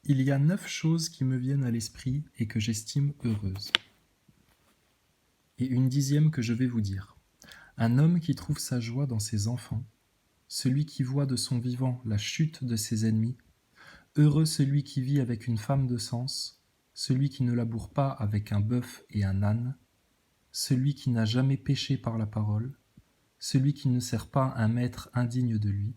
Il y a 9 choses qui me viennent à l'esprit et que j'estime heureuses. Et une 10e que je vais vous dire. Un homme qui trouve sa joie dans ses enfants, celui qui voit de son vivant la chute de ses ennemis, heureux celui qui vit avec une femme de sens, celui qui ne laboure pas avec un bœuf et un âne, celui qui n'a jamais péché par la parole, celui qui ne sert pas un maître indigne de lui,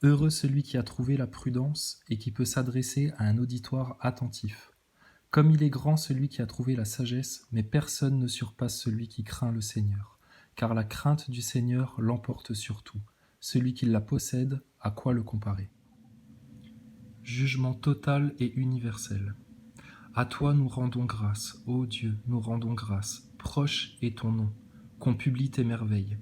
heureux celui qui a trouvé la prudence et qui peut s'adresser à un auditoire attentif. Comme il est grand celui qui a trouvé la sagesse, mais personne ne surpasse celui qui craint le Seigneur. Car la crainte du Seigneur l'emporte sur tout. Celui qui la possède, à quoi le comparer? Jugement total et universel. À toi nous rendons grâce, ô Dieu, nous rendons grâce. Proche est ton nom, qu'on publie tes merveilles.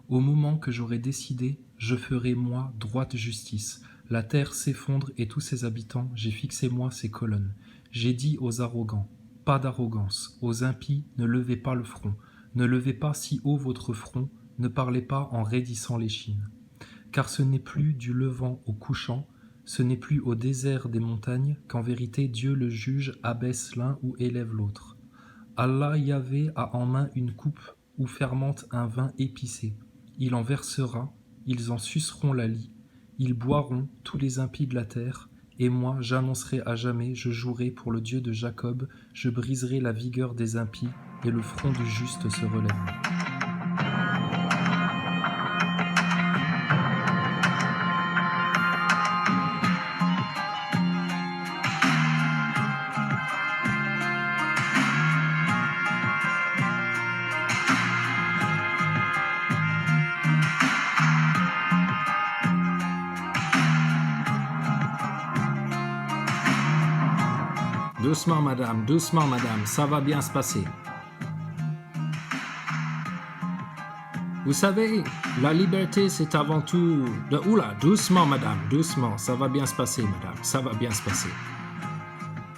Au moment que j'aurai décidé, je ferai moi droite justice. La terre s'effondre et tous ses habitants, j'ai fixé moi ses colonnes. J'ai dit aux arrogants, pas d'arrogance, aux impies, ne levez pas le front, ne levez pas si haut votre front, ne parlez pas en raidissant l'échine. Car ce n'est plus du levant au couchant, ce n'est plus au désert des montagnes qu'en vérité Dieu le juge abaisse l'un ou élève l'autre. Allah Yahvé a en main une coupe où fermente un vin épicé. Il en versera, ils en suceront la lie, ils boiront tous les impies de la terre, et moi j'annoncerai à jamais, je jouerai pour le Dieu de Jacob, je briserai la vigueur des impies, et le front du juste se relèvera. Doucement madame, ça va bien se passer. Vous savez, la liberté c'est avant tout... Oula, doucement madame, doucement, ça va bien se passer madame, ça va bien se passer.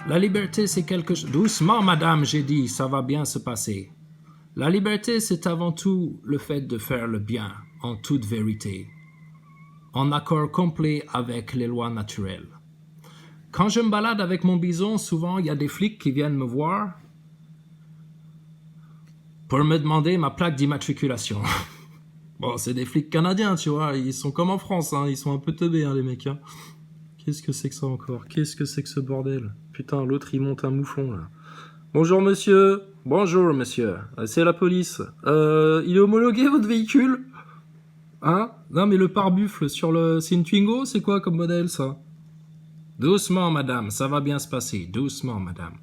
La liberté c'est quelque chose... Doucement madame, j'ai dit, ça va bien se passer. La liberté c'est avant tout le fait de faire le bien, en toute vérité, en accord complet avec les lois naturelles. Quand je me balade avec mon bison, souvent, il y a des flics qui viennent me voir pour me demander ma plaque d'immatriculation. Bon, c'est des flics canadiens, tu vois, ils sont comme en France, hein, ils sont un peu teubés, hein, les mecs. Hein. Qu'est-ce que c'est que ça encore? Qu'est-ce que c'est que ce bordel? Putain, l'autre, il monte un mouflon, là. Bonjour, monsieur. Bonjour, monsieur. C'est la police. Il est homologué, votre véhicule? Hein? Non, mais le pare-buffle sur le... C'est une Twingo? C'est quoi comme modèle, ça? Doucement, madame, ça va bien se passer. Doucement, madame.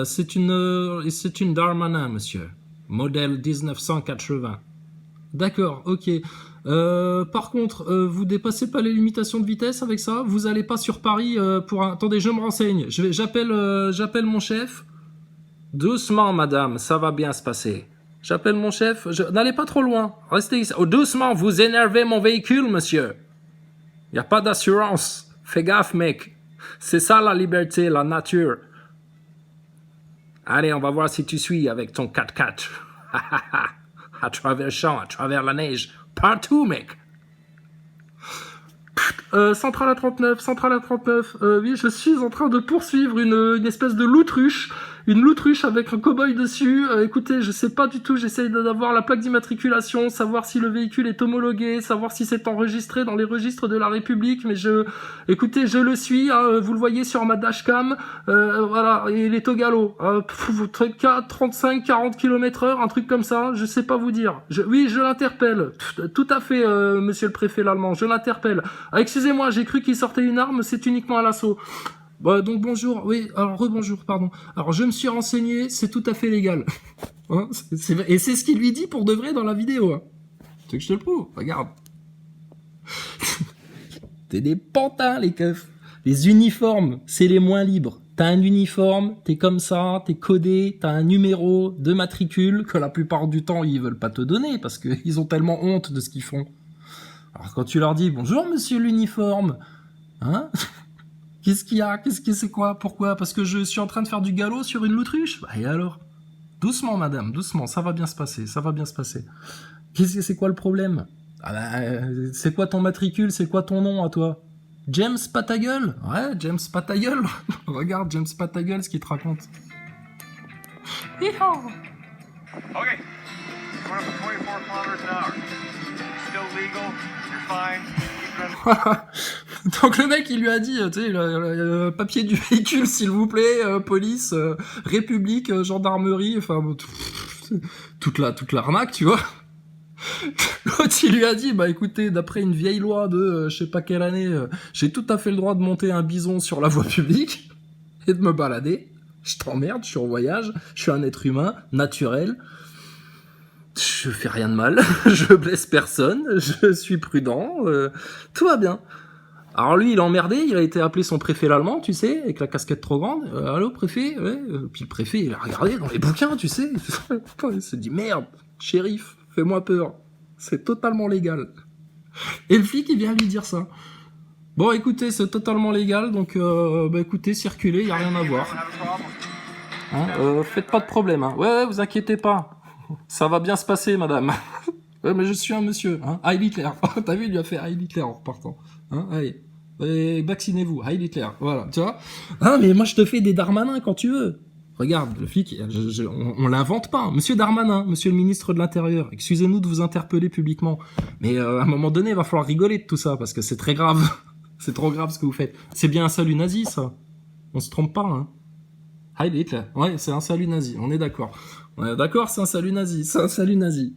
C'est une Darmanin, monsieur. Modèle 1980. D'accord, ok. Par contre, vous dépassez pas les limitations de vitesse avec ça? Vous allez pas sur Paris pour un... Attendez, je me renseigne. J'appelle mon chef. Doucement, madame, ça va bien se passer. J'appelle mon chef. N'allez pas trop loin. Restez ici. Oh, doucement, vous énervez mon véhicule, monsieur. Il n'y a pas d'assurance. Fais gaffe, mec. C'est ça la liberté, la nature. Allez, on va voir si tu suis avec ton 4x4. À travers le champ, à travers la neige. Partout, mec. Centrale à 39, centrale à 39. Oui, je suis en train de poursuivre une espèce de loutruche. Une loutruche avec un cow-boy dessus. Écoutez, je sais pas du tout, j'essaye d'avoir la plaque d'immatriculation, savoir si le véhicule est homologué, savoir si c'est enregistré dans les registres de la République, mais écoutez, je le suis, hein, vous le voyez sur ma dashcam, voilà, et il est au galop. 35, 40 km/h, un truc comme ça, je sais pas vous dire. Oui, je l'interpelle. Tout à fait, monsieur le préfet l'allemand, je l'interpelle. Excusez-moi, j'ai cru qu'il sortait une arme, c'est uniquement à l'assaut. Bah, donc bonjour, oui, alors rebonjour, pardon. Alors je me suis renseigné, c'est tout à fait légal. Hein, et c'est ce qu'il lui dit pour de vrai dans la vidéo. Hein. Tu veux que je te le prouve? Regarde. T'es des pantins, les keufs. Les uniformes, c'est les moins libres. T'as un uniforme, t'es comme ça, t'es codé, t'as un numéro de matricule que la plupart du temps ils veulent pas te donner parce qu'ils ont tellement honte de ce qu'ils font. Alors quand tu leur dis bonjour monsieur l'uniforme, hein? Qu'est-ce qu'il y a? C'est quoi? Pourquoi? Parce que je suis en train de faire du galop sur une loutruche? Bah et alors? Doucement, madame, doucement, ça va bien se passer, ça va bien se passer. C'est quoi le problème? Ah bah, c'est quoi ton matricule? C'est quoi ton nom à toi? James Patagueule. Ouais, James Patagueule. Regarde James Patagueule, ce qu'il te raconte. Hi-ha. Okay, going up to 24 kilometers an hour. Still legal, you're fine. Keep driving. Voilà. Donc le mec, il lui a dit, tu sais, le papier du véhicule, s'il vous plaît, police, République, gendarmerie, enfin, toute l'arnaque, tu vois. L'autre, il lui a dit, bah écoutez, d'après une vieille loi de je sais pas quelle année, j'ai tout à fait le droit de monter un bison sur la voie publique et de me balader. Je t'emmerde, je suis en voyage, je suis un être humain, naturel. Je fais rien de mal, je blesse personne, je suis prudent, tout va bien. Alors lui, il a emmerdé, il a été appelé son préfet l'allemand, tu sais, avec la casquette trop grande. Allô, préfet? Ouais. Puis le préfet, il a regardé dans les bouquins, tu sais. Il s'est dit, merde, shérif, fais-moi peur. C'est totalement légal. Et le flic, il vient lui dire ça. Bon, écoutez, c'est totalement légal, donc, bah écoutez, circulez, y a rien à voir. Hein, faites pas de problème, hein. Ouais, vous inquiétez pas. Ça va bien se passer, madame. Ouais, mais je suis un monsieur, hein. Heil Hitler. T'as vu, il lui a fait Heil Hitler en repartant. Hein, allez. Et vaccinez-vous, Heil Hitler. Voilà, tu vois. Ah, mais moi, je te fais des Darmanin quand tu veux. Regarde, le flic, on l'invente pas. Monsieur Darmanin, monsieur le ministre de l'Intérieur, excusez-nous de vous interpeller publiquement. Mais à un moment donné, il va falloir rigoler de tout ça, parce que c'est très grave. C'est trop grave ce que vous faites. C'est bien un salut nazi, ça. On se trompe pas, hein. Heil Hitler. Ouais, c'est un salut nazi, on est d'accord. On est d'accord, c'est un salut nazi. C'est un salut nazi.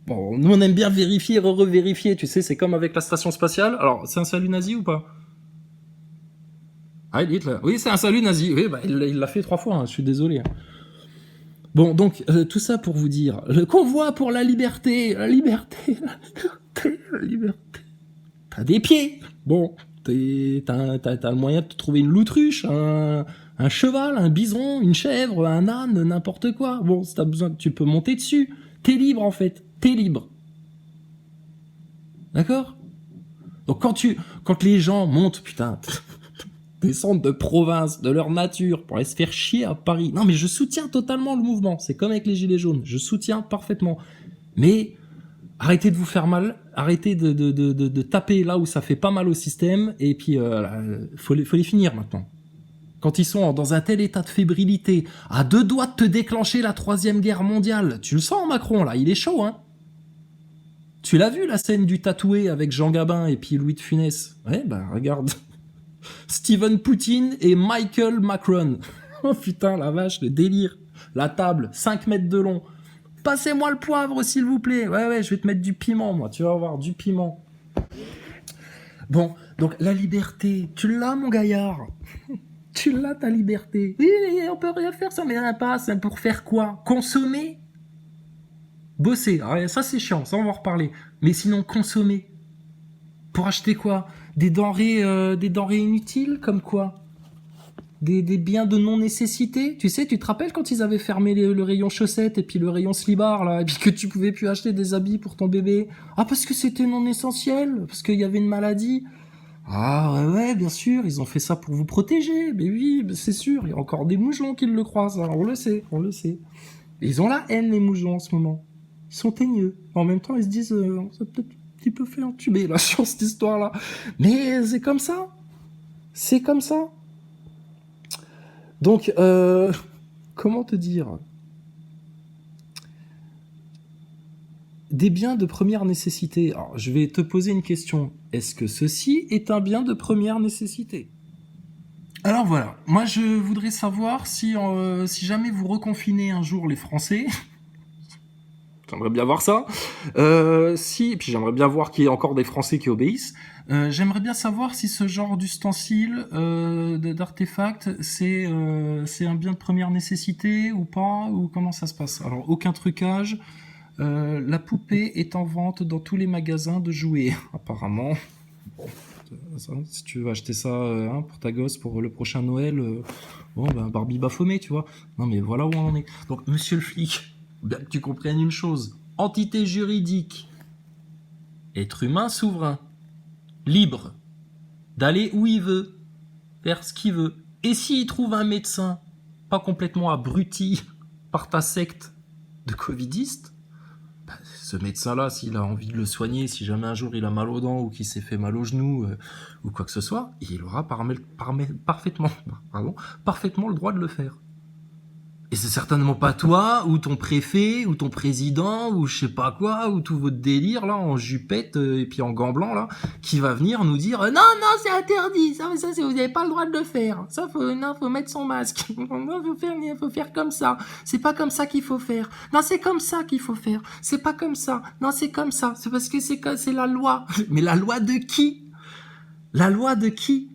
Bon, nous on aime bien vérifier, revérifier, tu sais, c'est comme avec la station spatiale. Alors, c'est un salut nazi ou pas? Heil Hitler. Oui, c'est un salut nazi. Oui, bah, il l'a fait 3 fois, hein, je suis désolé. Bon, donc, tout ça pour vous dire, le convoi pour la liberté, la liberté, la liberté, la liberté. T'as des pieds. Bon, t'as le moyen de te trouver une loutruche, un cheval, un bison, une chèvre, un âne, n'importe quoi. Bon, si t'as besoin, tu peux monter dessus. T'es libre, en fait. T'es libre. D'accord? Donc quand les gens montent, putain, descendent de province, de leur nature, pour aller se faire chier à Paris. Non, mais je soutiens totalement le mouvement. C'est comme avec les Gilets jaunes. Je soutiens parfaitement. Mais arrêtez de vous faire mal. Arrêtez de taper là où ça fait pas mal au système. Et puis, faut les finir maintenant. Quand ils sont dans un tel état de fébrilité, à 2 doigts de te déclencher la 3e guerre mondiale. Tu le sens, Macron, là, il est chaud, hein. Tu l'as vu, la scène du tatoué avec Jean Gabin et puis Louis de Funès? Ouais, bah, regarde. Steven Poutine et Michael Macron. Oh putain, la vache, le délire. La table, 5 mètres de long. Passez-moi le poivre, s'il vous plaît. Ouais, je vais te mettre du piment, moi. Tu vas avoir du piment. Bon, donc, la liberté, tu l'as, mon gaillard. Tu l'as, ta liberté. Oui, on peut rien faire, ça met un passe. Pour faire quoi? Consommer? Bosser. Alors, ça, c'est chiant. Ça, on va en reparler. Mais sinon, consommer. Pour acheter quoi? Des denrées inutiles, comme quoi? Des biens de non-nécessité. Tu sais, tu te rappelles quand ils avaient fermé le rayon chaussettes et puis le rayon slibard, là, et puis que tu pouvais plus acheter des habits pour ton bébé? Ah, parce que c'était non essentiel? Parce qu'il y avait une maladie? Ah ouais, bien sûr, ils ont fait ça pour vous protéger. Mais oui, c'est sûr, il y a encore des moujons qui le croisent. Alors on le sait. Ils ont la haine, les moujons, en ce moment. Ils sont teigneux. En même temps, ils se disent, on s'est peut-être un petit peu fait entuber, là, sur cette histoire-là. Mais c'est comme ça. C'est comme ça. Donc, comment te dire? Des biens de première nécessité. Alors, je vais te poser une question. Est-ce que ceci est un bien de première nécessité? Alors voilà, moi je voudrais savoir si jamais vous reconfinez un jour les Français, j'aimerais bien voir ça, puis j'aimerais bien voir qu'il y ait encore des Français qui obéissent, j'aimerais bien savoir si ce genre d'ustensile, d'artefact, c'est un bien de première nécessité ou pas, ou comment ça se passe? Alors, aucun trucage. La poupée est en vente dans tous les magasins de jouets, apparemment. Bon, si tu veux acheter ça pour ta gosse pour le prochain Noël, Barbie Baphomet, tu vois. Non, mais voilà où on en est. Donc, monsieur le flic, bien que tu comprennes une chose. Entité juridique, être humain souverain, libre, d'aller où il veut, faire ce qu'il veut. Et s'il trouve un médecin pas complètement abruti par ta secte de covidistes, Ce médecin-là, s'il a envie de le soigner, si jamais un jour il a mal aux dents ou qu'il s'est fait mal au genou ou quoi que ce soit, il aura parfaitement le droit de le faire. Et c'est certainement pas toi, ou ton préfet, ou ton président, ou je sais pas quoi, ou tout votre délire, là, en jupette, et puis en gants blancs, là, qui va venir nous dire, non, c'est interdit, ça, vous avez pas le droit de le faire. Ça, faut mettre son masque. Non, faut faire comme ça. C'est pas comme ça qu'il faut faire. Non, c'est comme ça qu'il faut faire. C'est pas comme ça. Non, c'est comme ça. C'est parce que c'est la loi. Mais la loi de qui? La loi de qui?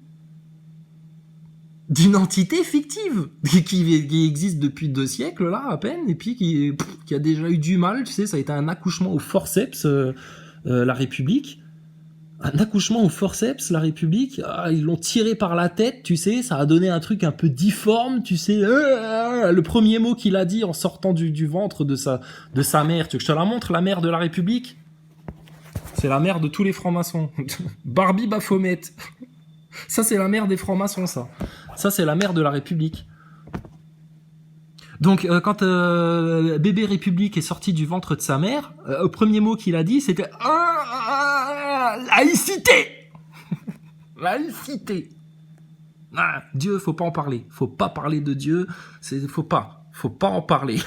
D'une entité fictive qui existe depuis 2 siècles là à peine et puis qui a déjà eu du mal, tu sais, ça a été un accouchement au forceps la République, un accouchement au forceps la République, ils l'ont tiré par la tête, tu sais, ça a donné un truc un peu difforme, tu sais, le premier mot qu'il a dit en sortant du ventre de sa mère, tu veux que je te la montre, la mère de la République, c'est la mère de tous les francs-maçons. Barbie Baphomet. Ça, c'est la mère des francs-maçons, ça. Ça, c'est la mère de la République. Donc, quand bébé République est sorti du ventre de sa mère, le premier mot qu'il a dit, c'était laïcité. Laïcité. Dieu, faut pas en parler. Faut pas parler de Dieu. Faut pas en parler.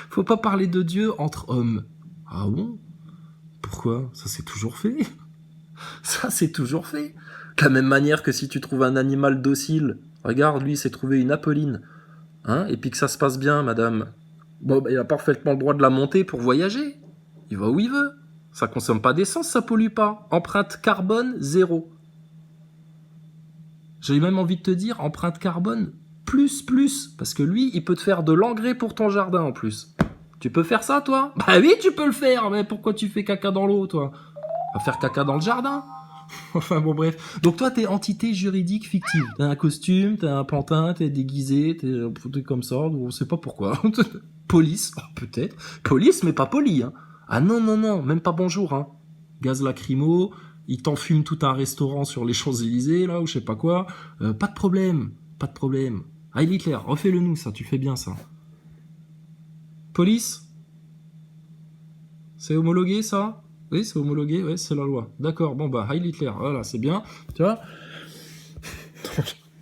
Faut pas parler de Dieu entre hommes. Ah bon? Pourquoi? Ça s'est toujours fait. Ça, c'est toujours fait. De la même manière que si tu trouves un animal docile, regarde, lui, il s'est trouvé une Apolline, hein, et puis que ça se passe bien, madame. Bon, il a parfaitement le droit de la monter pour voyager. Il va où il veut. Ça consomme pas d'essence, ça pollue pas. Empreinte carbone, 0. J'ai même envie de te dire, empreinte carbone, plus, parce que lui, il peut te faire de l'engrais pour ton jardin, en plus. Tu peux faire ça, toi? Bah oui, tu peux le faire, mais pourquoi tu fais caca dans l'eau, toi? Va faire caca dans le jardin. Enfin bon, bref. Donc toi, t'es entité juridique fictive. T'as un costume, t'as un pantin, t'es déguisé, t'es comme ça, on sait pas pourquoi. Police, peut-être. Police, mais pas poli, hein. Ah non, même pas bonjour, hein. Gaz lacrymo, il t'enfume tout un restaurant sur les Champs-Élysées, là, ou je sais pas quoi. Pas de problème. Heil Hitler, refais-le nous, ça, tu fais bien ça. Police? C'est homologué, ça? Oui, c'est homologué, ouais, c'est la loi. D'accord, bon bah, Heil Hitler, voilà, c'est bien, tu vois.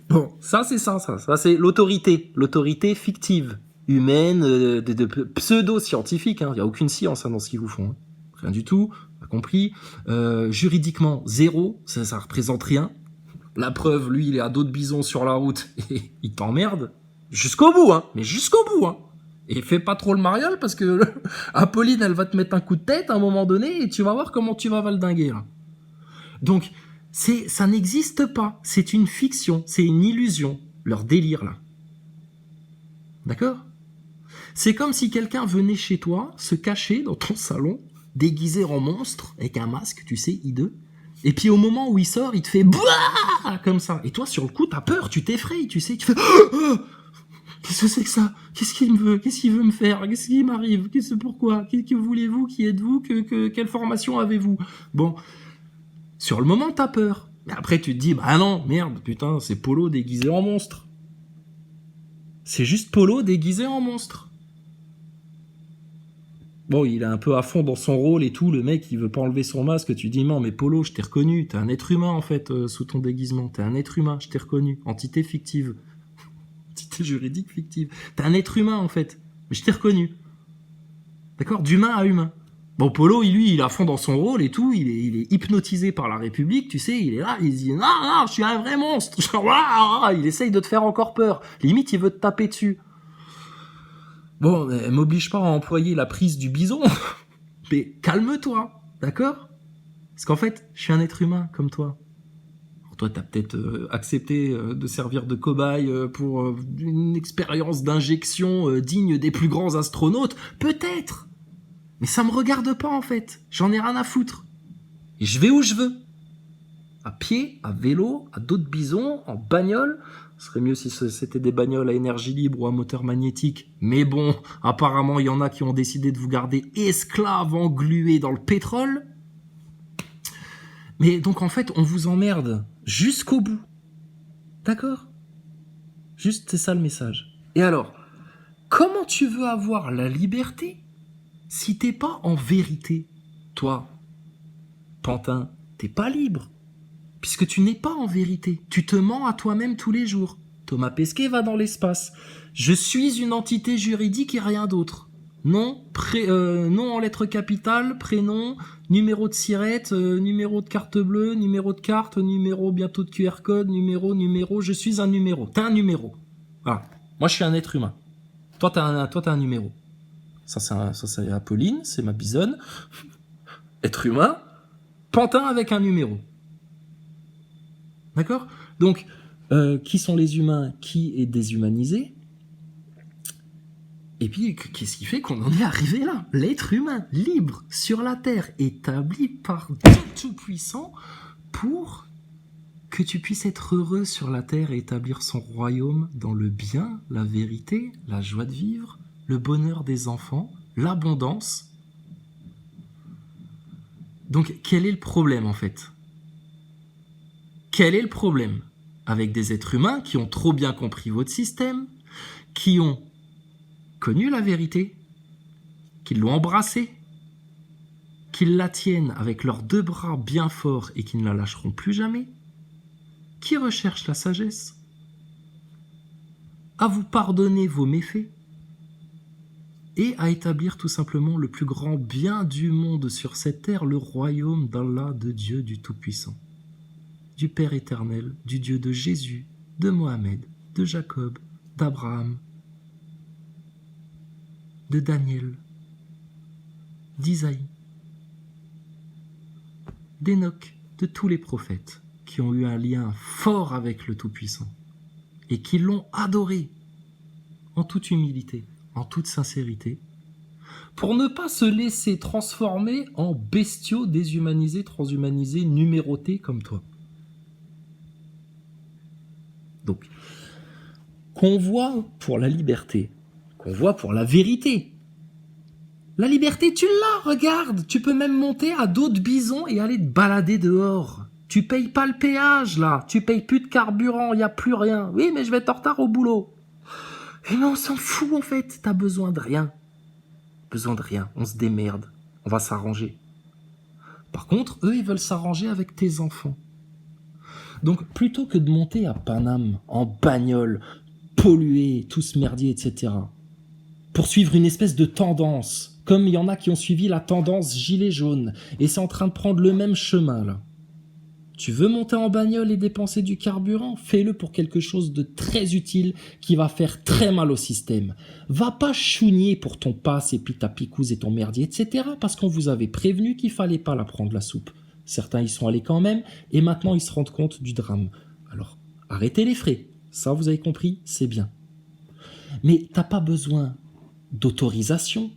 Bon, ça c'est l'autorité fictive, humaine, de pseudo-scientifique, hein. Il n'y a aucune science dans ce qu'ils vous font, hein. Rien du tout, pas compris. Juridiquement, 0, ça représente rien. La preuve, lui, il est à dos de bison sur la route et il t'emmerde. Jusqu'au bout, hein, mais jusqu'au bout, hein. Et fais pas trop le mariole parce que Apolline, elle va te mettre un coup de tête à un moment donné et tu vas voir comment tu vas valdinguer, là. Donc, ça n'existe pas. C'est une fiction, c'est une illusion, leur délire, là. D'accord? C'est comme si quelqu'un venait chez toi, se cachait dans ton salon, déguisé en monstre, avec un masque, tu sais, hideux. Et puis au moment où il sort, il te fait Bouah comme ça. Et toi, sur le coup, t'as peur, tu t'effrayes, tu sais, tu fais Qu'est-ce que c'est que ça? Qu'est-ce qu'il veut? Qu'est-ce qu'il veut me faire? Qu'est-ce qui m'arrive? Pourquoi? Que voulez-vous? Qui êtes-vous? Quelle formation avez-vous? Bon, sur le moment, t'as peur. Mais après, tu te dis, bah non, merde, putain, c'est Polo déguisé en monstre. C'est juste Polo déguisé en monstre. Bon, il est un peu à fond dans son rôle et tout, le mec, il veut pas enlever son masque, tu dis, non, mais Polo, je t'ai reconnu, t'es un être humain, en fait, sous ton déguisement. T'es un être humain, je t'ai reconnu. Entité fictive. Entité juridique fictive. T'es un être humain, en fait. Mais je t'ai reconnu. D'accord? D'humain à humain. Bon, Polo, lui, il est à fond dans son rôle et tout, il est hypnotisé par la République, tu sais, il est là, il se dit, non, je suis un vrai monstre. Il essaye de te faire encore peur. Limite, il veut te taper dessus. Bon, elle m'oblige pas à employer la prise du bison. Mais calme-toi, d'accord? Parce qu'en fait, je suis un être humain comme toi. Alors toi, t'as peut-être accepté de servir de cobaye pour une expérience d'injection digne des plus grands astronautes. Peut-être. Mais ça me regarde pas, en fait. J'en ai rien à foutre. Et je vais où je veux. À pied, à vélo, à dos de bison, en bagnole. Ce serait mieux si c'était des bagnoles à énergie libre ou à moteur magnétique. Mais bon, apparemment, il y en a qui ont décidé de vous garder esclaves englués dans le pétrole. Mais donc, en fait, on vous emmerde jusqu'au bout. D'accord? Juste, c'est ça le message. Et alors, comment tu veux avoir la liberté Si t'es pas en vérité, toi, Pantin, t'es pas libre. Puisque tu n'es pas en vérité. Tu te mens à toi-même tous les jours. Thomas Pesquet va dans l'espace. Je suis une entité juridique et rien d'autre. Nom, nom en lettres capitales, prénom, numéro de sirette, numéro de carte bleue, numéro de carte, numéro bientôt de QR code, numéro, je suis un numéro. T'es un numéro. Voilà. Moi, je suis un être humain. Toi, t'es un numéro. Ça, c'est Apolline, c'est ma bisonne. Être humain, Pantin avec un numéro. D'accord ? Donc, qui sont les humains ? Qui est déshumanisé ? Et puis, qu'est-ce qui fait qu'on en est arrivé là ? L'être humain, libre, sur la terre, établi par Dieu Tout-Puissant pour que tu puisses être heureux sur la terre et établir son royaume dans le bien, la vérité, la joie de vivre, le bonheur des enfants, l'abondance. Donc, quel est le problème en fait ? Quel est le problème avec des êtres humains qui ont trop bien compris votre système, qui ont connu la vérité, qui l'ont embrassée, qui la tiennent avec leurs 2 bras bien forts et qui ne la lâcheront plus jamais, qui recherchent la sagesse, à vous pardonner vos méfaits et à établir tout simplement le plus grand bien du monde sur cette terre, le royaume d'Allah, de Dieu du Tout-Puissant, du Père éternel, du Dieu de Jésus, de Mohamed, de Jacob, d'Abraham, de Daniel, d'Isaïe, d'Enoch, de tous les prophètes qui ont eu un lien fort avec le Tout-Puissant et qui l'ont adoré en toute humilité, en toute sincérité, pour ne pas se laisser transformer en bestiaux déshumanisés, transhumanisés, numérotés comme toi. Donc, convoi pour la liberté, convoi pour la vérité. La liberté, tu l'as, regarde, tu peux même monter à dos de bison et aller te balader dehors. Tu payes pas le péage, là, tu payes plus de carburant, il y a plus rien. Oui, mais je vais être en retard au boulot. Et mais on s'en fout, en fait, t'as besoin de rien. Besoin de rien, on se démerde, on va s'arranger. Par contre, eux, ils veulent s'arranger avec tes enfants. Donc, plutôt que de monter à Paname, en bagnole, polluer, tout ce merdier, etc., pour suivre une espèce de tendance, comme il y en a qui ont suivi la tendance gilet jaune, et c'est en train de prendre le même chemin, là. Tu veux monter en bagnole et dépenser du carburant ? Fais-le pour quelque chose de très utile qui va faire très mal au système. Va pas chougner pour ton passe et puis ta picouse et ton merdier, etc. parce qu'on vous avait prévenu qu'il fallait pas la prendre la soupe. Certains y sont allés quand même et maintenant ils se rendent compte du drame. Alors, arrêtez les frais. Ça, vous avez compris, c'est bien. Mais t'as pas besoin d'autorisation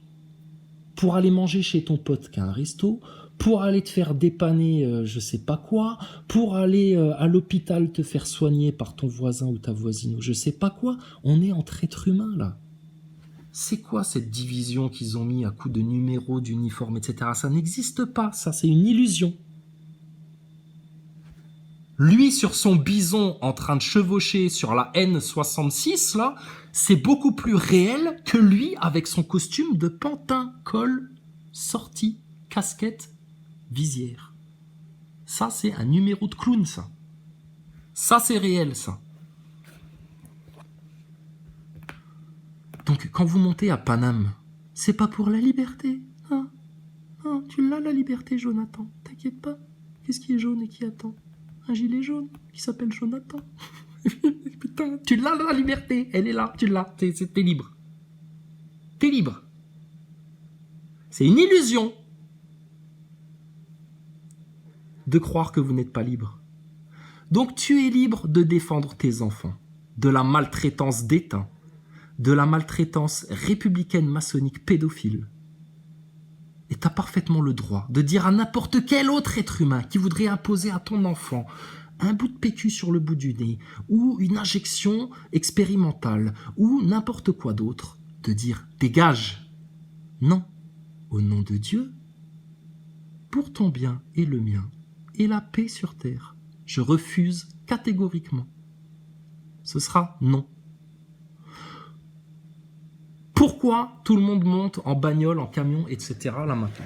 pour aller manger chez ton pote qui a un resto, pour aller te faire dépanner je sais pas quoi, pour aller à l'hôpital te faire soigner par ton voisin ou ta voisine ou je sais pas quoi. On est entre êtres humains là. C'est quoi cette division qu'ils ont mis à coup de numéros, d'uniformes, etc. Ça n'existe pas, ça c'est une illusion. Lui sur son bison en train de chevaucher sur la N66 là, c'est beaucoup plus réel que lui avec son costume de pantin, col, sortie, casquette, visière. Ça, c'est un numéro de clown, ça. Ça, c'est réel, ça. Donc, quand vous montez à Paname, c'est pas pour la liberté. Hein, tu l'as, la liberté, Jonathan. T'inquiète pas. Qu'est-ce qui est jaune et qui attend ? Un gilet jaune qui s'appelle Jonathan. Putain, tu l'as, la liberté. Elle est là, tu l'as. T'es libre. T'es libre. C'est une illusion de croire que vous n'êtes pas libre. Donc tu es libre de défendre tes enfants de la maltraitance d'État, de la maltraitance républicaine maçonnique pédophile. Et tu as parfaitement le droit de dire à n'importe quel autre être humain qui voudrait imposer à ton enfant un bout de PQ sur le bout du nez, ou une injection expérimentale, ou n'importe quoi d'autre, de dire « dégage ». Non, au nom de Dieu, pour ton bien et le mien, et la paix sur terre, je refuse catégoriquement. Ce sera non. Pourquoi tout le monde monte en bagnole, en camion, etc. là maintenant?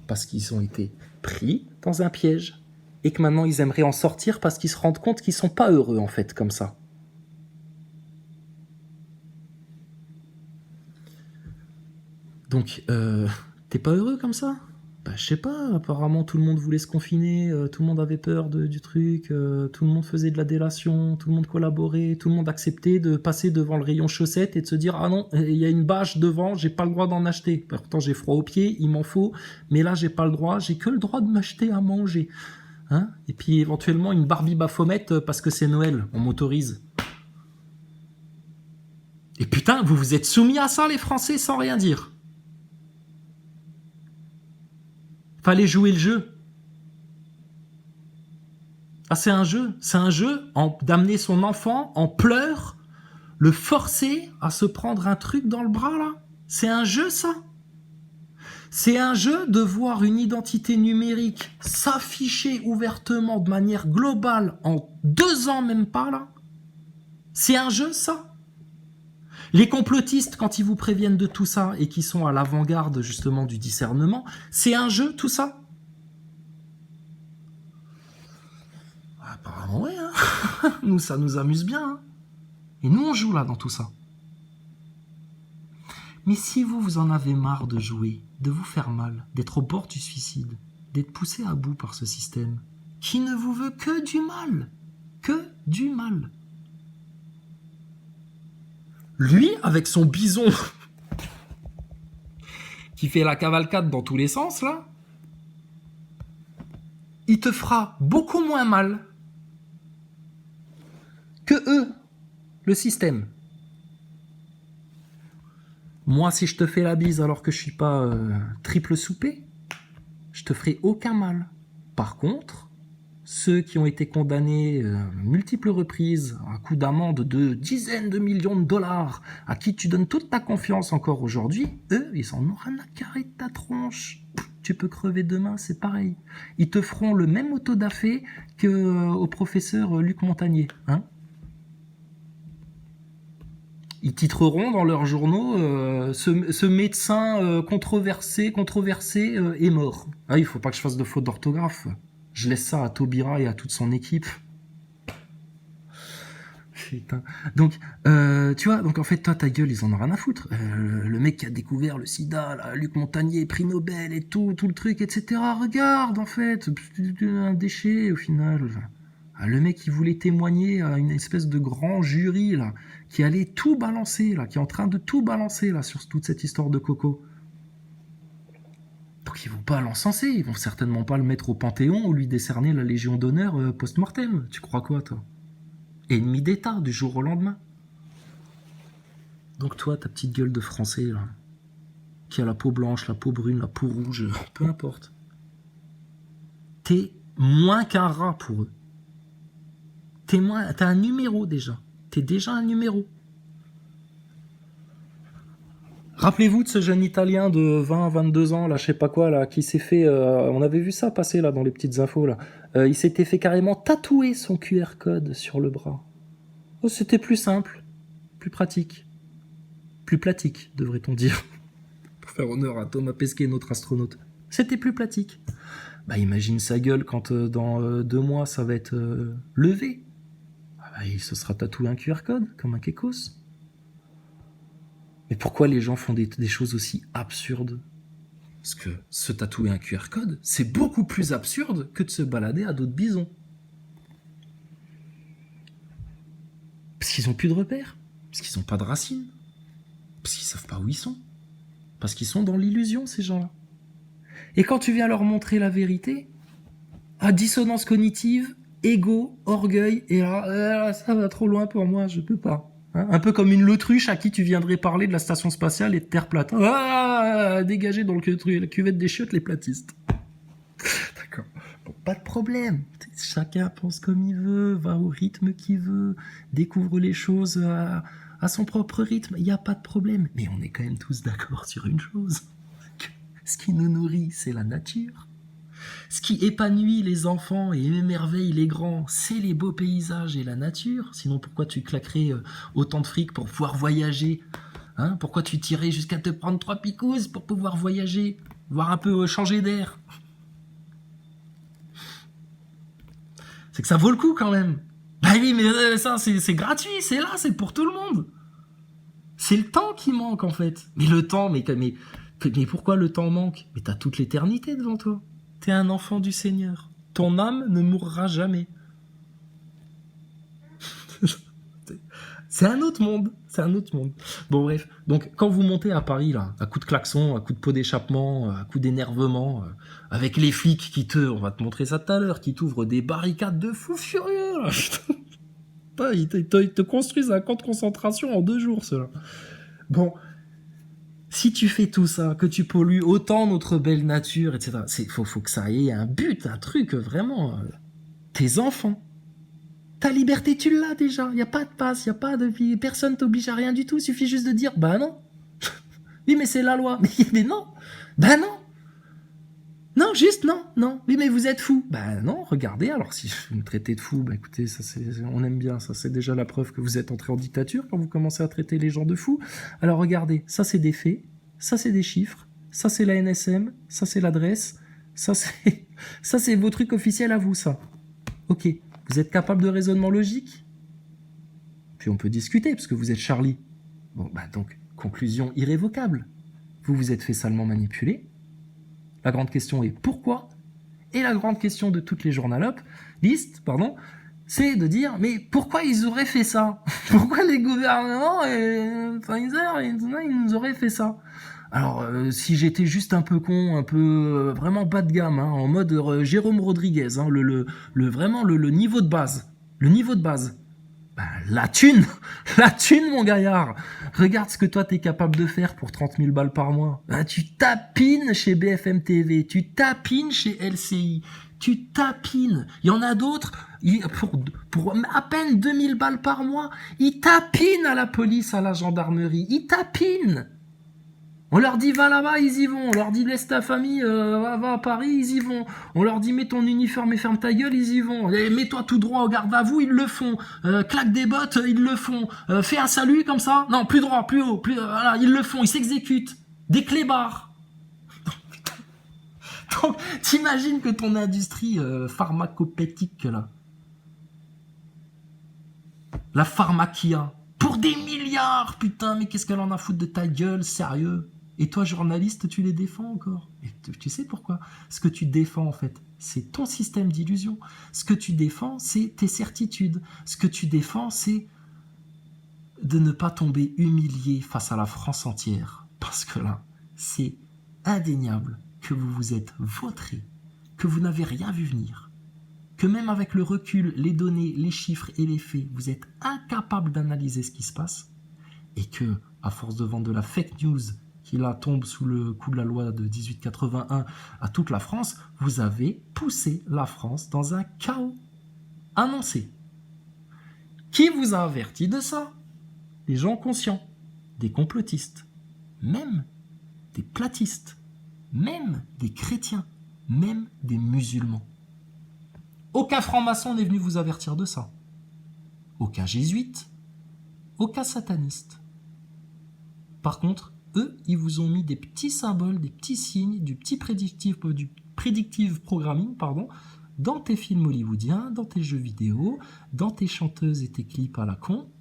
Parce qu'ils ont été pris dans un piège et que maintenant ils aimeraient en sortir parce qu'ils se rendent compte qu'ils sont pas heureux en fait comme ça. Donc, t'es pas heureux comme ça? Bah, je sais pas, apparemment tout le monde voulait se confiner, tout le monde avait peur du truc, tout le monde faisait de la délation, tout le monde collaborait, tout le monde acceptait de passer devant le rayon chaussettes et de se dire « Ah non, il y a une bâche devant, j'ai pas le droit d'en acheter. Pourtant j'ai froid aux pieds, il m'en faut, mais là j'ai pas le droit, j'ai que le droit de m'acheter à manger. » Hein? Et puis éventuellement une Barbie Baphomet parce que c'est Noël, on m'autorise. Et putain, vous vous êtes soumis à ça les Français sans rien dire. Fallait jouer le jeu. Ah, c'est un jeu d'amener son enfant en pleurs, le forcer à se prendre un truc dans le bras, là. C'est un jeu, ça. C'est un jeu de voir une identité numérique s'afficher ouvertement de manière globale en 2 ans, même pas, là. C'est un jeu, ça. Les complotistes, quand ils vous préviennent de tout ça et qui sont à l'avant-garde justement du discernement, c'est un jeu tout ça? Apparemment ouais, hein. Nous ça nous amuse bien, hein. Et nous on joue là dans tout ça. Mais si vous en avez marre de jouer, de vous faire mal, d'être au bord du suicide, d'être poussé à bout par ce système, qui ne vous veut que du mal, lui, avec son bison qui fait la cavalcade dans tous les sens, là, il te fera beaucoup moins mal que eux, le système. Moi, si je te fais la bise alors que je suis pas triple soupé, je te ferai aucun mal. Par contre, ceux qui ont été condamnés multiples reprises à coup d'amende de dizaines de millions de dollars, à qui tu donnes toute ta confiance encore aujourd'hui, eux, ils en ont rien à carrer de ta tronche. Tu peux crever demain, c'est pareil. Ils te feront le même auto-da-fé qu'au professeur Luc Montagnier. Hein, ils titreront dans leurs journaux ce médecin controversé est mort. Ah, il faut pas que je fasse de faute d'orthographe. Je laisse ça à Taubira et à toute son équipe. Putain. Donc, tu vois, donc en fait, toi, ta gueule, ils en ont rien à foutre. Le mec qui a découvert le sida, là, Luc Montagnier, prix Nobel et tout le truc, etc. Regarde, en fait, un déchet au final. Le mec qui voulait témoigner à une espèce de grand jury, là, qui allait tout balancer, là, qui est en train de tout balancer, là, sur toute cette histoire de Coco. Donc ils vont pas l'encenser, ils vont certainement pas le mettre au Panthéon ou lui décerner la Légion d'honneur post-mortem. Tu crois quoi, toi? Ennemi d'État du jour au lendemain. Donc toi, ta petite gueule de français, là, qui a la peau blanche, la peau brune, la peau rouge, peu importe. T'es moins qu'un rat pour eux. T'as un numéro déjà. T'es déjà un numéro. Rappelez-vous de ce jeune Italien de 20 à 22 ans, là, je sais pas quoi, là, qui s'est fait... on avait vu ça passer, là, dans les petites infos, là. Il s'était fait carrément tatouer son QR code sur le bras. Oh, c'était plus simple, plus pratique. Plus platique, devrait-on dire. Pour faire honneur à Thomas Pesquet, notre astronaute. C'était plus platique. Bah, imagine sa gueule quand, dans 2 mois, ça va être levé. Ah bah, il se sera tatoué un QR code, comme un Kekos. Mais pourquoi les gens font des choses aussi absurdes? Parce que se tatouer un QR code, c'est beaucoup plus absurde que de se balader à dos de bison. Parce qu'ils n'ont plus de repères, parce qu'ils n'ont pas de racines, parce qu'ils savent pas où ils sont, parce qu'ils sont dans l'illusion, ces gens-là. Et quand tu viens leur montrer la vérité, à dissonance cognitive, ego, orgueil, et là, ça va trop loin pour moi, je peux pas. Un peu comme une l'autruche à qui tu viendrais parler de la station spatiale et de Terre plate. Ah, dégagez dans la cuvette des chiottes les platistes. D'accord. Bon, pas de problème. Chacun pense comme il veut, va au rythme qu'il veut, découvre les choses à son propre rythme. Il n'y a pas de problème. Mais on est quand même tous d'accord sur une chose. Ce qui nous nourrit, c'est la nature. Ce qui épanouit les enfants et émerveille les grands, c'est les beaux paysages et la nature. Sinon, pourquoi tu claquerais autant de fric pour pouvoir voyager Hein, pourquoi tu tirais jusqu'à te prendre 3 picouzes pour pouvoir voyager, voir un peu changer d'air? C'est que ça vaut le coup quand même. Bah oui, mais ça, c'est gratuit, c'est là, c'est pour tout le monde. C'est le temps qui manque en fait. Mais le temps, mais pourquoi le temps manque? Mais t'as toute l'éternité devant toi. T'es un enfant du Seigneur. Ton âme ne mourra jamais. C'est un autre monde. C'est un autre monde. Bon bref, donc quand vous montez à Paris, là, à coups de klaxon, à coups de pot d'échappement, à coups d'énervement, avec les flics on va te montrer ça tout à l'heure, qui t'ouvrent des barricades de fous furieux, là. Putain, ils te construisent un camp de concentration en 2 jours, ceux-là. Bon, si tu fais tout ça, que tu pollues autant notre belle nature, etc., faut que ça ait un but, un truc, vraiment. Tes enfants. Ta liberté, tu l'as déjà. Il n'y a pas de passe, il n'y a pas de vie. Personne t'oblige à rien du tout. Il suffit juste de dire, bah non. Oui, mais c'est la loi. Mais non. Bah non. Non, juste non, non. Oui, mais vous êtes fous. Bah non, regardez. Alors, si vous me traitez de fou, bah écoutez, on aime bien. Ça, c'est déjà la preuve que vous êtes entré en dictature quand vous commencez à traiter les gens de fous. Alors, regardez. Ça, c'est des faits. Ça, c'est des chiffres. Ça, c'est la NSM. Ça, c'est l'adresse. Ça, c'est vos trucs officiels à vous, ça. Ok. Vous êtes capable de raisonnement logique? Puis on peut discuter, parce que vous êtes Charlie. Bon, bah donc, conclusion irrévocable. Vous vous êtes fait salement manipuler. La grande question est pourquoi? Et la grande question de toutes les journalistes, c'est de dire, mais pourquoi ils auraient fait ça? Pourquoi les gouvernements, ils nous auraient fait ça? Alors, si j'étais juste un peu con, un peu vraiment bas de gamme, hein, en mode Jérôme Rodriguez, hein, vraiment le niveau de base, bah, la thune, mon gaillard. Regarde ce que toi t'es capable de faire pour 30 000 balles par mois. Hein, tu tapines chez BFM TV, tu tapines chez LCI, tu tapines. Il y en a d'autres, pour à peine 2000 balles par mois, ils tapinent à la police, à la gendarmerie, ils tapinent. On leur dit va là-bas, ils y vont. On leur dit laisse ta famille, va à Paris, ils y vont. On leur dit mets ton uniforme et ferme ta gueule, ils y vont. Et mets-toi tout droit au garde à vous, ils le font. Claque des bottes, ils le font. Fais un salut comme ça. Non, plus droit, plus haut, voilà, ils le font, ils s'exécutent. Des clébards. Donc, t'imagines que ton industrie pharmacopétique, là, la pharmacia, pour des milliards, putain, mais qu'est-ce qu'elle en a foutre de ta gueule, sérieux? Et toi, journaliste, tu les défends encore. Et tu sais pourquoi? Ce que tu défends, en fait, c'est ton système d'illusion. Ce que tu défends, c'est tes certitudes. Ce que tu défends, c'est de ne pas tomber humilié face à la France entière. Parce que là, c'est indéniable que vous vous êtes vautré, que vous n'avez rien vu venir, que même avec le recul, les données, les chiffres et les faits, vous êtes incapable d'analyser ce qui se passe, et que, à force de vendre de la fake news qui là tombe sous le coup de la loi de 1881 à toute la France, vous avez poussé la France dans un chaos annoncé. Qui vous a averti de ça? Des gens conscients, des complotistes, même des platistes, même des chrétiens, même des musulmans. Aucun franc-maçon n'est venu vous avertir de ça. Aucun jésuite, aucun sataniste. Par contre, eux, ils vous ont mis des petits symboles, des petits signes, du predictive programming, dans tes films hollywoodiens, dans tes jeux vidéo, dans tes chanteuses et tes clips à la con.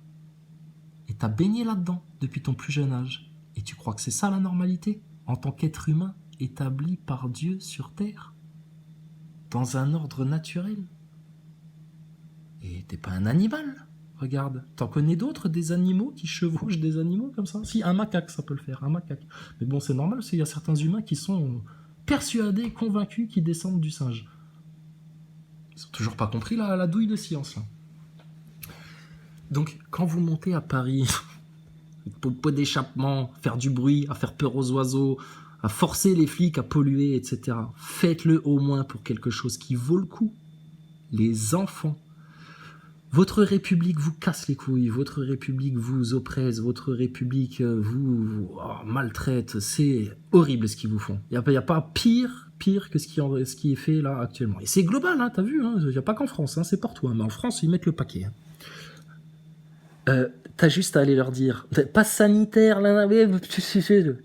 Et t'as baigné là-dedans depuis ton plus jeune âge. Et tu crois que c'est ça la normalité, en tant qu'être humain établi par Dieu sur Terre, dans un ordre naturel. Et t'es pas un animal. Regarde, t'en connais d'autres, des animaux qui chevauchent des animaux comme ça? Si, un macaque, ça peut le faire, un macaque. Mais bon, c'est normal, parce qu'il y a certains humains qui sont persuadés, convaincus qu'ils descendent du singe. Ils ont toujours pas compris la douille de science, là. Donc, quand vous montez à Paris, pot d'échappement, faire du bruit, à faire peur aux oiseaux, à forcer les flics à polluer, etc., faites-le au moins pour quelque chose qui vaut le coup. Les enfants. Votre République vous casse les couilles, votre République vous oppresse, votre République vous maltraite, c'est horrible ce qu'ils vous font. Il n'y a pas pire que ce qui est fait là actuellement. Et c'est global, hein, t'as vu, il n'y a pas qu'en France, hein, c'est partout, hein, mais en France ils mettent le paquet. Hein. T'as juste à aller leur dire. Passe sanitaire, là,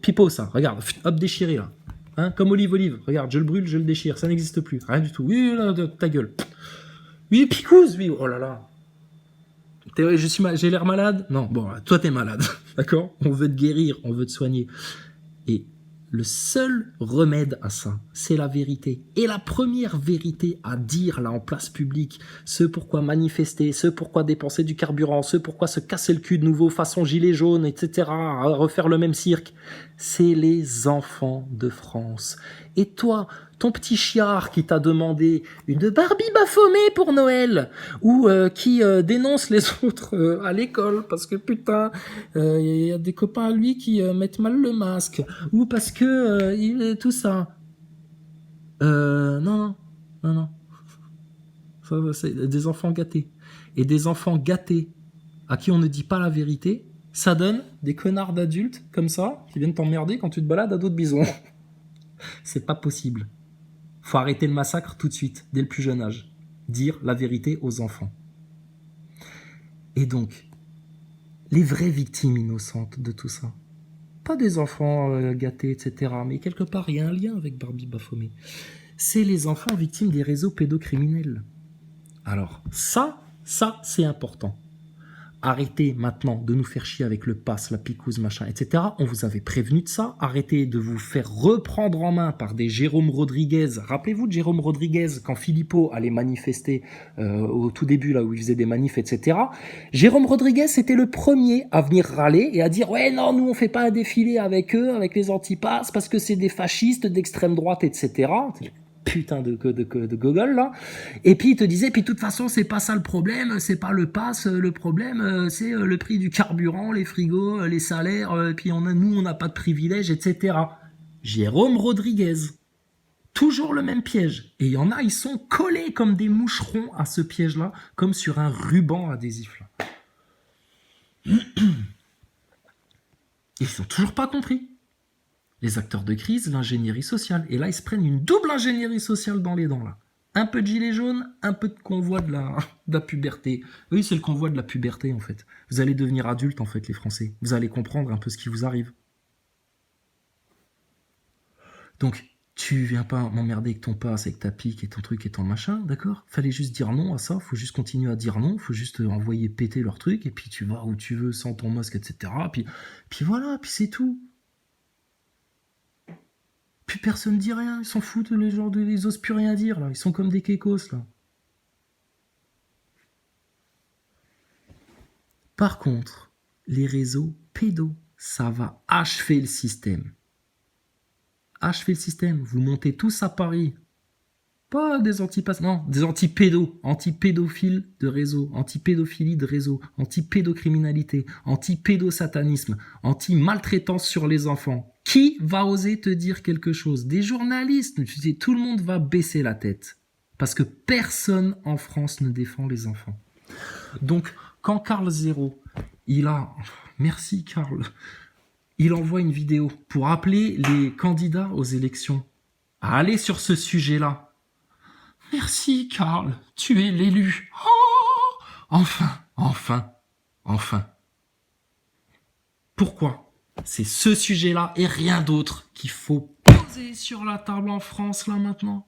pipeau, ça. Regarde, hop, déchiré, là. Hein, comme olive, regarde, je le brûle, je le déchire, ça n'existe plus, rien du tout. Oui, là, ta gueule. Oui, picouse, oui, oh là là. J'ai l'air malade? Non, bon, toi t'es malade, d'accord? On veut te guérir, on veut te soigner. Et le seul remède à ça, c'est la vérité. Et la première vérité à dire là en place publique, ce pourquoi manifester, ce pourquoi dépenser du carburant, ce pourquoi se casser le cul de nouveau façon gilet jaune, etc., à refaire le même cirque, c'est les enfants de France. Et toi, ton petit chiard qui t'a demandé une Barbie Baphomet pour Noël, ou qui dénonce les autres à l'école parce que putain, il y a des copains à lui qui mettent mal le masque, ou parce que tout ça. Non. Ça, c'est des enfants gâtés. Et des enfants gâtés à qui on ne dit pas la vérité, ça donne des connards d'adultes comme ça qui viennent t'emmerder quand tu te balades à dos de bison. C'est pas possible. Faut arrêter le massacre tout de suite, dès le plus jeune âge. Dire la vérité aux enfants. Et donc, les vraies victimes innocentes de tout ça. Pas des enfants gâtés, etc. Mais quelque part, il y a un lien avec Barbie Baphomet. C'est les enfants victimes des réseaux pédocriminels. Alors, ça, c'est important. Arrêtez maintenant de nous faire chier avec le pass, la picouse, machin, etc. On vous avait prévenu de ça. Arrêtez de vous faire reprendre en main par des Jérôme Rodriguez. Rappelez-vous de Jérôme Rodriguez quand Philippot allait manifester au tout début, là où il faisait des manifs, etc. Jérôme Rodriguez, c'était le premier à venir râler et à dire « Ouais, non, nous, on fait pas un défilé avec eux, avec les antipasses, parce que c'est des fascistes d'extrême droite, etc. » Putain de gogol là, et puis il te disait, puis de toute façon c'est pas ça le problème, c'est pas le pass, le problème c'est le prix du carburant, les frigos, les salaires, puis nous on n'a pas de privilèges, etc. Jérôme Rodriguez, toujours le même piège, et il y en a, ils sont collés comme des moucherons à ce piège là, comme sur un ruban adhésif là. Ils ont toujours pas compris. Les acteurs de crise, l'ingénierie sociale. Et là, ils se prennent une double ingénierie sociale dans les dents, là. Un peu de gilet jaune, un peu de convoi de la puberté. Oui, c'est le convoi de la puberté, en fait. Vous allez devenir adultes, en fait, les Français. Vous allez comprendre un peu ce qui vous arrive. Donc, tu viens pas m'emmerder avec ton pass, avec ta pique et ton truc et ton machin, d'accord? Fallait juste dire non à ça, faut juste continuer à dire non, faut juste envoyer péter leur truc, et puis tu vas où tu veux sans ton masque, etc. Puis voilà, puis c'est tout. Plus personne dit rien, ils s'en foutent, les gens, ils osent plus rien dire, là. Ils sont comme des kékos, là. Par contre, les réseaux pédos, ça va achever le système. Achever le système. Vous montez tous à Paris. Pas des antipasses, non, des antipédos, antipédophiles de réseau, antipédophilie de réseau, antipédocriminalité, antipédosatanisme, anti-maltraitance sur les enfants. Qui va oser te dire quelque chose? Des journalistes, tu sais, tout le monde va baisser la tête. Parce que personne en France ne défend les enfants. Donc, quand Karl Zéro, merci Karl, il envoie une vidéo pour appeler les candidats aux élections à aller sur ce sujet-là. Merci Karl, tu es l'élu. Oh, enfin. Pourquoi? C'est ce sujet-là et rien d'autre qu'il faut poser sur la table en France là maintenant.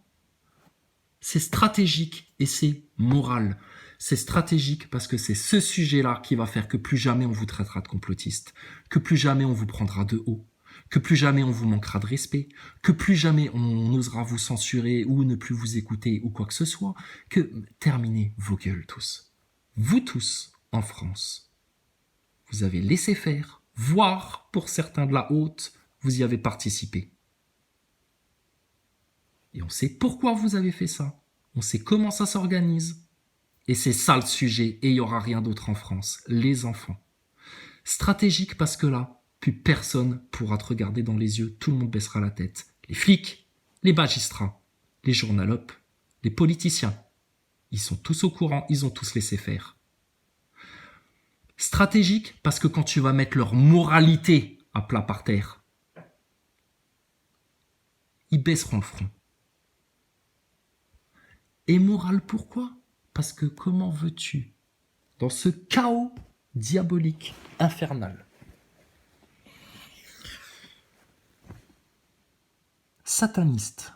C'est stratégique et c'est moral. C'est stratégique parce que c'est ce sujet-là qui va faire que plus jamais on vous traitera de complotiste, que plus jamais on vous prendra de haut, que plus jamais on vous manquera de respect, que plus jamais on osera vous censurer ou ne plus vous écouter ou quoi que ce soit, que terminez vos gueules tous. Vous tous, en France, vous avez laissé faire, voire pour certains de la haute, vous y avez participé. Et on sait pourquoi vous avez fait ça. On sait comment ça s'organise. Et c'est ça le sujet, et il n'y aura rien d'autre en France. Les enfants. Stratégique parce que là, plus personne pourra te regarder dans les yeux, tout le monde baissera la tête. Les flics, les magistrats, les journalopes, les politiciens. Ils sont tous au courant, ils ont tous laissé faire. Stratégique parce que quand tu vas mettre leur moralité à plat par terre, ils baisseront le front. Et moral pourquoi? Parce que comment veux-tu, dans ce chaos diabolique, infernal. Sataniste.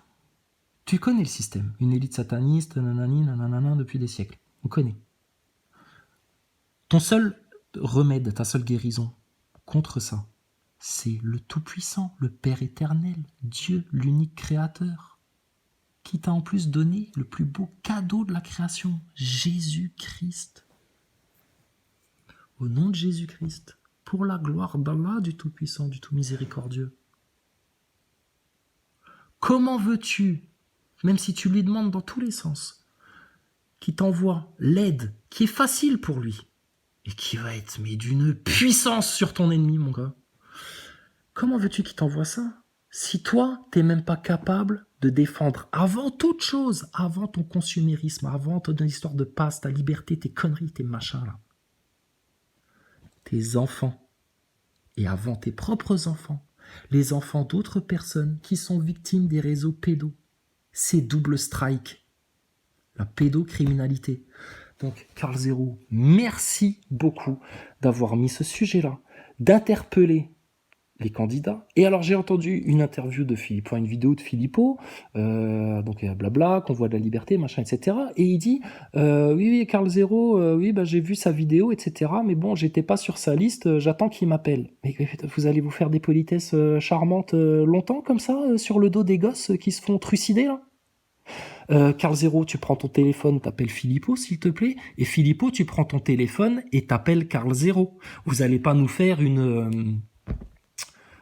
Tu connais le système. Une élite sataniste, nanani, nanana, depuis des siècles. On connaît. Ton seul remède, ta seule guérison contre ça, c'est le Tout-Puissant, le Père éternel, Dieu, l'unique créateur, qui t'a en plus donné le plus beau cadeau de la création, Jésus-Christ. Au nom de Jésus-Christ, pour la gloire d'Allah, du Tout-Puissant, du Tout-Miséricordieux. Comment veux-tu, même si tu lui demandes dans tous les sens, qu'il t'envoie l'aide qui est facile pour lui et qui va être mais d'une puissance sur ton ennemi, mon gars. Comment veux-tu qu'il t'envoie ça si toi, t'es même pas capable de défendre avant toute chose, avant ton consumérisme, avant ton histoire de passe, ta liberté, tes conneries, tes machins là, tes enfants, et avant tes propres enfants, les enfants d'autres personnes qui sont victimes des réseaux pédos. C'est double strike. La pédocriminalité. Donc, Karl Zéro, merci beaucoup d'avoir mis ce sujet-là, d'interpeller les candidats. Et alors, j'ai entendu une interview de Philippe, une vidéo de Philippot, donc blabla, convoi de la liberté, machin, etc. Et il dit, oui, Karl Zéro, oui, bah, j'ai vu sa vidéo, etc. Mais bon, j'étais pas sur sa liste, j'attends qu'il m'appelle. Mais vous allez vous faire des politesses charmantes longtemps, comme ça, sur le dos des gosses qui se font trucider, là? Karl Zéro, tu prends ton téléphone, t'appelles Philippot, s'il te plaît, et Philippot, tu prends ton téléphone et t'appelles Karl Zéro. Vous allez pas nous faire une...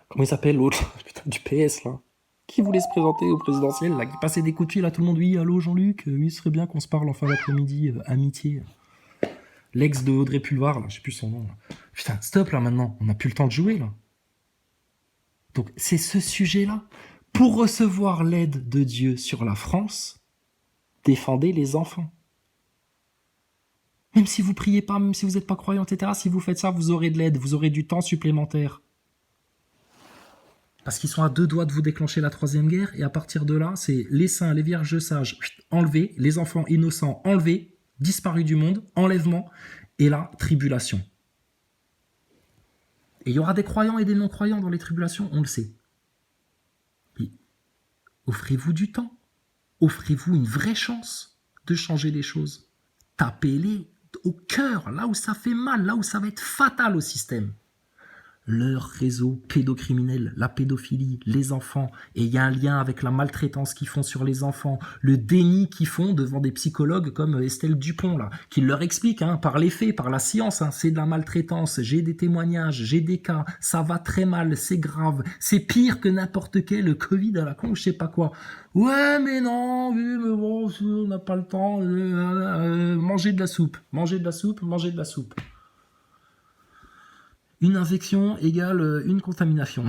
comment il s'appelle l'autre? Putain, du PS, là. Qui voulait se présenter au présidentiel, là, qui passait des coups de fil à tout le monde. Oui, allô Jean-Luc, oui, ce serait bien qu'on se parle en fin d'après-midi, amitié. L'ex de Audrey Pulvar, là, je sais plus son nom, là. Putain, stop, là, maintenant, on n'a plus le temps de jouer, là. Donc, c'est ce sujet-là. Pour recevoir l'aide de Dieu sur la France, défendez les enfants. Même si vous priez pas, même si vous n'êtes pas croyant, etc., si vous faites ça, vous aurez de l'aide, vous aurez du temps supplémentaire. Parce qu'ils sont à deux doigts de vous déclencher la troisième guerre, et à partir de là, c'est les saints, les vierges sages, enlevés, les enfants innocents enlevés, disparus du monde, enlèvement, et la tribulation. Et il y aura des croyants et des non-croyants dans les tribulations, on le sait. Mais offrez-vous du temps. Offrez-vous une vraie chance de changer les choses. Tapez-les au cœur, là où ça fait mal, là où ça va être fatal au système. Leur réseau pédocriminel, la pédophilie, les enfants, et il y a un lien avec la maltraitance qu'ils font sur les enfants, le déni qu'ils font devant des psychologues comme Estelle Dupont, là, qui leur explique, par les faits, par la science, c'est de la maltraitance, j'ai des témoignages, j'ai des cas, ça va très mal, c'est grave, c'est pire que n'importe quel Covid à la con, je sais pas quoi. Ouais, mais non, oui, mais bon, on n'a pas le temps, mangez de la soupe, mangez de la soupe, mangez de la soupe. Une infection égale une contamination.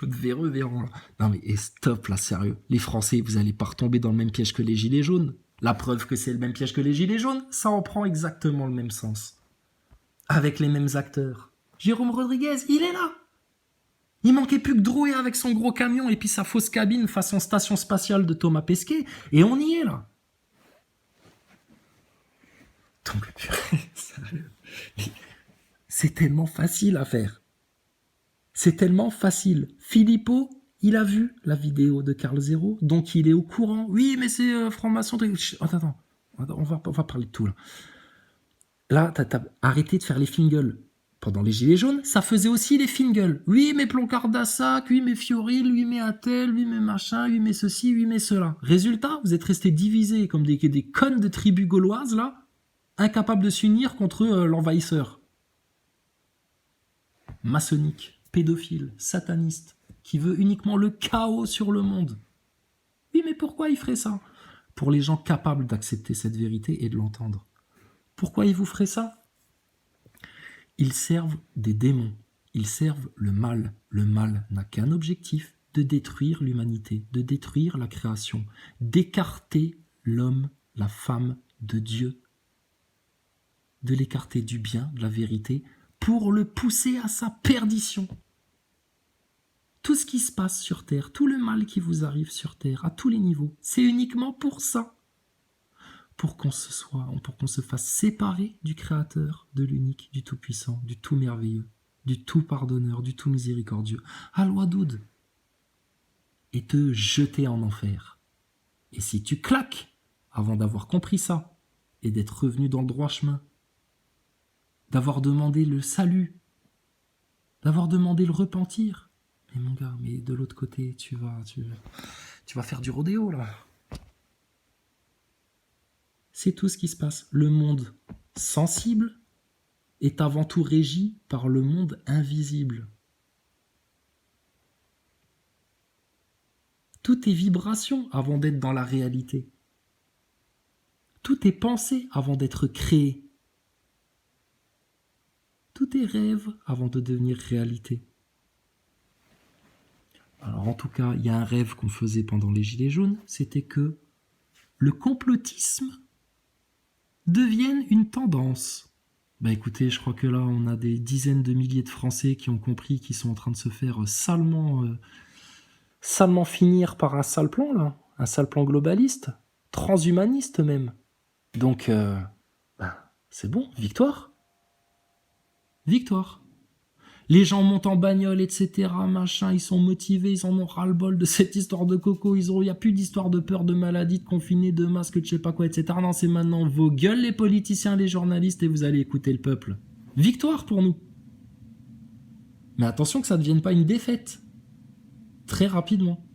L'autre véreux, là. Non mais stop là, sérieux. Les Français, vous allez pas retomber dans le même piège que les gilets jaunes. La preuve que c'est le même piège que les gilets jaunes, ça en prend exactement le même sens. Avec les mêmes acteurs. Jérôme Rodriguez, il est là. Il manquait plus que Drouet avec son gros camion et puis sa fausse cabine façon station spatiale de Thomas Pesquet, et on y est là. Donc, sérieux. C'est tellement facile à faire. C'est tellement facile. Philippot, il a vu la vidéo de Karl Zéro, donc il est au courant. Oui, mais c'est franc-maçon. Attends, on va parler de tout là. Là, t'as arrêté de faire les fingles. Pendant les Gilets jaunes, ça faisait aussi les fingles. Oui, mais Ploncard-Dassac, oui, mais Fioril, oui, mais Attel, oui, mais machin, oui, mais ceci, oui, mais cela. Résultat, vous êtes restés divisés comme des connes de tribus gauloises, là, incapables de s'unir contre l'envahisseur. Maçonnique, pédophile, sataniste, qui veut uniquement le chaos sur le monde. Oui, mais pourquoi il ferait ça? Pour les gens capables d'accepter cette vérité et de l'entendre. Pourquoi ils vous feraient ça? Ils servent des démons, ils servent le mal. Le mal n'a qu'un objectif, de détruire l'humanité, de détruire la création, d'écarter l'homme, la femme de Dieu, de l'écarter du bien, de la vérité, pour le pousser à sa perdition. Tout ce qui se passe sur Terre, tout le mal qui vous arrive sur Terre, à tous les niveaux, c'est uniquement pour ça. pour qu'on se fasse séparer du Créateur, de l'unique, du Tout-Puissant, du Tout-Merveilleux, du Tout-Pardonneur, du Tout-Miséricordieux, Al-Wadoud, et te jeter en enfer. Et si tu claques avant d'avoir compris ça, et d'être revenu dans le droit chemin, d'avoir demandé le salut, d'avoir demandé le repentir, mais mon gars, mais de l'autre côté, tu vas faire du rodéo, là. C'est tout ce qui se passe. Le monde sensible est avant tout régi par le monde invisible. Tout est vibration avant d'être dans la réalité. Tout est pensé avant d'être créé. Tout est rêve avant de devenir réalité. Alors en tout cas, il y a un rêve qu'on faisait pendant les Gilets jaunes, c'était que le complotisme devienne une tendance. Bah écoutez, je crois que là, on a des dizaines de milliers de Français qui ont compris qu'ils sont en train de se faire salement finir par un sale plan, là. Un sale plan globaliste, transhumaniste même. Donc, c'est bon, victoire. Victoire. Les gens montent en bagnole, etc., machin, ils sont motivés, ils en ont ras-le-bol de cette histoire de coco, il n'y a plus d'histoire de peur, de maladie, de confiné, de masque, de je sais pas quoi, etc. Non, c'est maintenant vos gueules, les politiciens, les journalistes, et vous allez écouter le peuple. Victoire pour nous. Mais attention que ça ne devienne pas une défaite. Très rapidement.